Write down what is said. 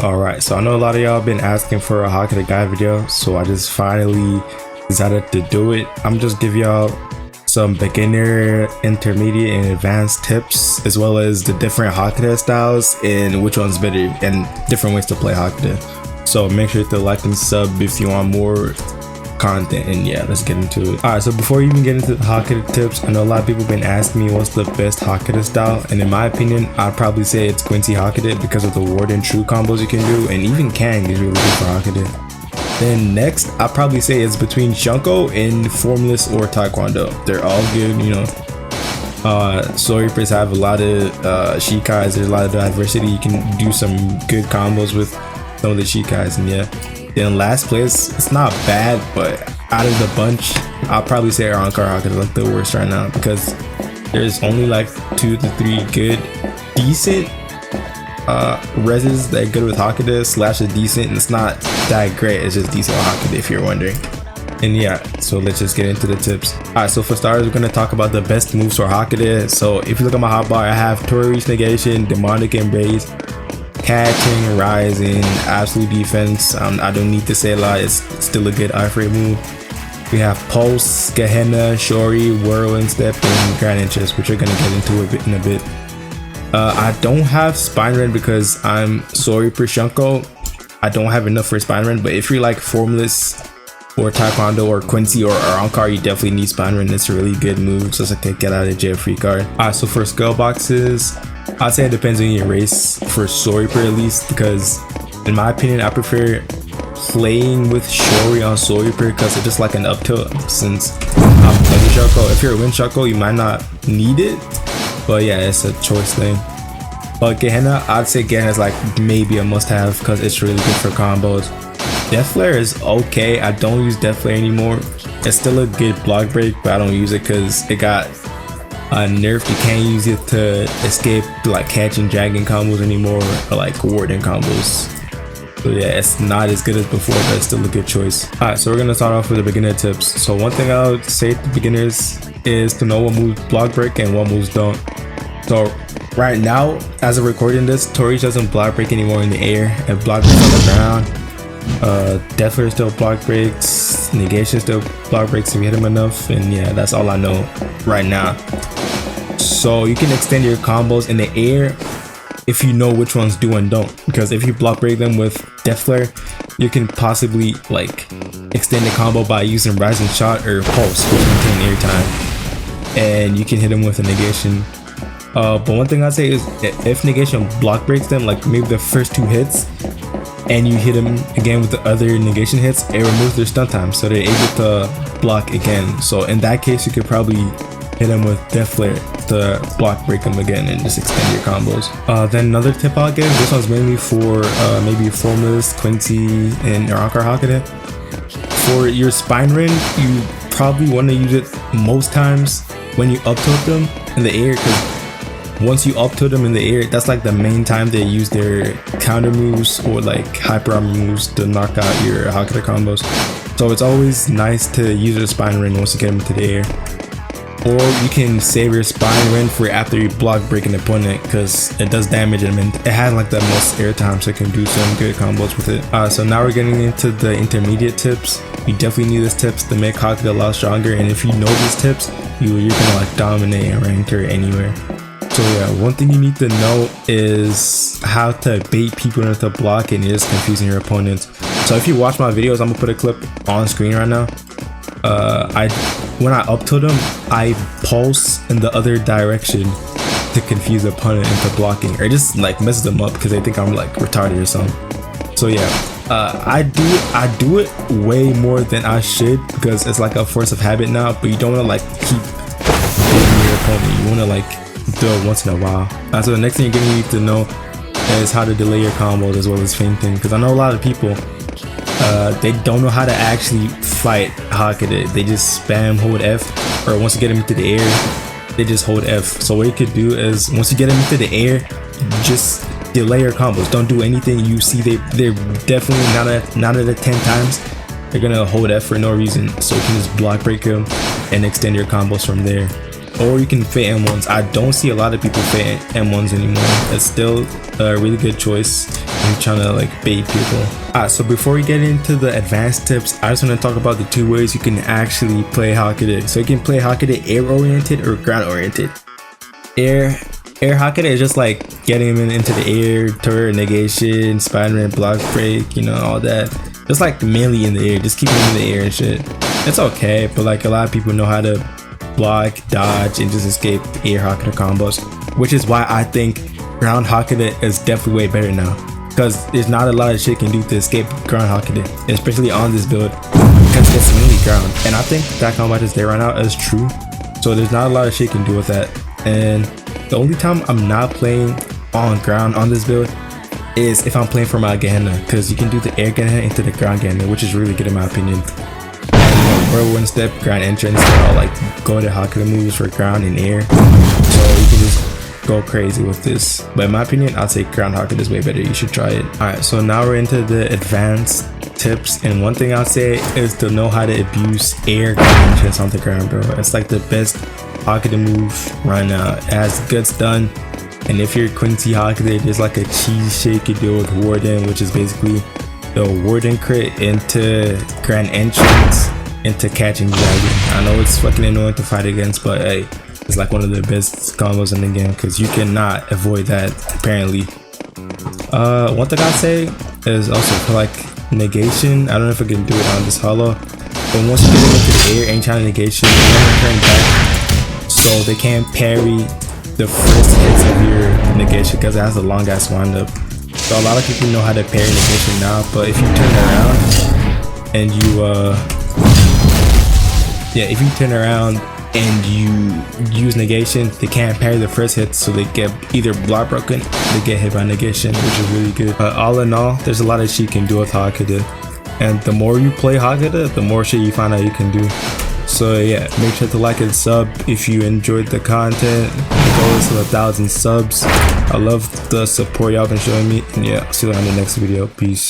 Alright, so I know a lot of y'all been asking for a Hakuda guide video, so I just finally decided to do it. I'm just give y'all some beginner, intermediate, and advanced tips, as well as the different Hakuda styles and which one's better and different ways to play Hakuda. So make sure to like and sub if you want more content, and yeah, let's get into it. Alright, so before you even get into the Hakuda tips, I know a lot of people have been asking me what's the best Hakuda style, and in my opinion, I'd probably say it's Quincy Hakuda because of the ward and true combos you can do, and even Kang is really good for Hakuda. Then next, I'd probably say it's between Shunko and Formless or Taekwondo. They're all good, you know. Soul Reapers have a lot of Shikais, there's a lot of diversity, you can do some good combos with some of the Shikais, and yeah. Then last place, it's not bad, but out of the bunch, I'll probably say Ankar Hakuda is like the worst right now because there's only like 2 to 3 good, decent reses that are good with Hakuda. Slash is decent, and it's not that great, it's just decent with Hakuda if you're wondering. And yeah, so let's just get into the tips. Alright, so for starters, we're gonna talk about the best moves for Hakuda. So if you look at my hotbar, I have Tori's Negation, Demonic Embrace, Catching, Rising, Absolute Defense. I don't need to say a lot, it's still a good iframe move. We have Pulse, Gehenna, Shori, Whirlwind Step, and Grand Interest, which we're gonna get into in a bit. I don't have Spine Rend because I'm sorry for Shunko. I don't have enough for Spine Rend, but if you're like Formless or Taekwondo or Quincy or Ankar, you definitely need Spine Rend. It's a really good move, just like a get out of jail free card. Alright, so for Skillboxes, I'd say it depends on your race, for Soul Reaper at least, because in my opinion, I prefer playing with Shori on Soul Reaper because it's just like an up tilt since I'm playing Shunko. If you're a Wind Shunko, you might not need it, but yeah, it's a choice thing. But Gehenna, I'd say Gehenna is like maybe a must have because it's really good for combos. Death Flare is okay, I don't use Death Flare anymore. It's still a good block break, but I don't use it because it got nerfed. You can't use it to escape like catching dragon combos anymore, or like warding combos. So yeah, it's not as good as before, but it's still a good choice. Alright, so we're gonna start off with the beginner tips. So one thing I would say to beginners is to know what moves block break and what moves don't. So right now, as of recording this, Tori's doesn't block break anymore in the air and block breaks on the ground. Death Flare still block breaks, Negation still block breaks if you hit him enough, and yeah, that's all I know right now. So you can extend your combos in the air if you know which ones do and don't, because if you block break them with Death Flare, you can possibly like extend the combo by using Rising Shot or Pulse, which maintain air time, and you can hit them with a Negation. But one thing I'd say is if Negation block breaks them, like maybe the first 2 hits, and you hit them again with the other Negation hits, it removes their stun time, so they're able to block again. So in that case, you could probably hit them with Death Flare to block break them again and just extend your combos. Then another tip I'll give, this one's mainly for maybe Formless, Quincy, and Ankar Hakuda. For your Spine Rend, you probably want to use it most times when you up tilt them in the air, because once you up tilt them in the air, that's like the main time they use their counter moves or like hyper armor moves to knock out your Hakuda combos. So it's always nice to use your Spine Rend once you get them into the air. Or you can save your Spine Rend for after you block break an opponent, because it does damage them and it has like the most air time, so you can do some good combos with it. So now we're getting into the intermediate tips. You definitely need these tips to make Hakuda a lot stronger, and if you know these tips, you're gonna like dominate and rank her anywhere. So yeah, one thing you need to know is how to bait people into block and just confusing your opponents. So if you watch my videos, I'm gonna put a clip on screen right now. When I up tilt them, I pulse in the other direction to confuse the opponent into blocking, or just like messes them up because they think I'm like retarded or something. So yeah, I do it way more than I should because it's like a force of habit now, but you don't want to like keep baiting your opponent. You want to like do it once in a while. So the next thing you're gonna need to know is how to delay your combos as well as feinting, because I know a lot of people they don't know how to actually fight Hakuda. They just spam hold F, or once you get them into the air, they just hold F. So what you could do is once you get them into the air, just delay your combos. Don't do anything. You see they're definitely 9 out of 10 times they're gonna hold F for no reason, so you can just block break them and extend your combos from there. Or you can fit M1s. I don't see a lot of people fit M1s anymore. It's still a really good choice. who's trying to like bait people. Alright, so before we get into the advanced tips, I just want to talk about the two ways you can actually play Hakuda. So you can play Hakuda air oriented or ground oriented. Air Hakuda is just like getting him into the air, turret, negation, Spider-Man, block break, you know, all that. Just like mainly in the air, just keep him in the air and shit. It's okay, but like a lot of people know how to block, dodge, and just escape air Hakuda combos, which is why I think ground Hakuda is definitely way better now, because there's not a lot of shit you can do to escape ground Hakuda, especially on this build, because it's mainly ground. And I think that combo is there right now is true, so there's not a lot of shit you can do with that. And the only time I'm not playing on ground on this build is if I'm playing for my Gehenna, because you can do the air Gehenna into the ground Gehenna, which is really good in my opinion. Whirlwind step, ground entrance, all like go to Hakuda moves for ground and air, so you can just go crazy with this. But in my opinion, I'll say ground Hakuda is way better. You should try it. Alright, so now we're into the advanced tips, and one thing I'll say is to know how to abuse air ground entrance on the ground, bro. It's like the best Hakuda move right now. It has good stun, and if you're Quincy Hakuda, there's like a cheese shake you do with Warden, which is basically the Warden crit into grand entrance into catching dragon. I know it's fucking annoying to fight against, but hey, it's like one of the best combos in the game because you cannot avoid that apparently. One thing I'd say is also for like negation. I don't know if I can do it on this hollow, but once you get into the air, anytime negation, you want to turn back so they can't parry the first hits of your negation because it has a long ass windup. So a lot of people know how to parry negation now, but if you turn around and if you turn around and you use negation, they can't parry the first hit, so they get either block broken or they get hit by negation, which is really good. But all in all, there's a lot of shit you can do with Hakuda, and the more you play Hakuda, the more shit you find out you can do. So yeah, make sure to like and sub if you enjoyed the content. The goal is to 1,000 subs. I love the support y'all been showing me, and yeah, I'll see you on the next video. Peace.